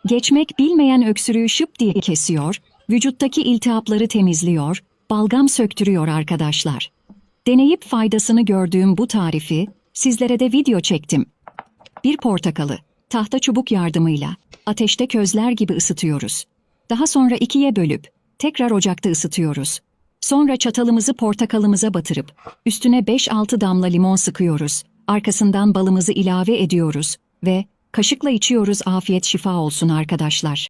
Geçmek bilmeyen öksürüğü şıp diye kesiyor, vücuttaki iltihapları temizliyor, balgam söktürüyor arkadaşlar. Deneyip faydasını gördüğüm bu tarifi sizlere de video çektim. Bir portakalı tahta çubuk yardımıyla ateşte közler gibi ısıtıyoruz. Daha sonra ikiye bölüp tekrar ocakta ısıtıyoruz. Sonra çatalımızı portakalımıza batırıp üstüne 5-6 damla limon sıkıyoruz. Arkasından balımızı ilave ediyoruz ve kaşıkla içiyoruz. Afiyet şifa olsun arkadaşlar.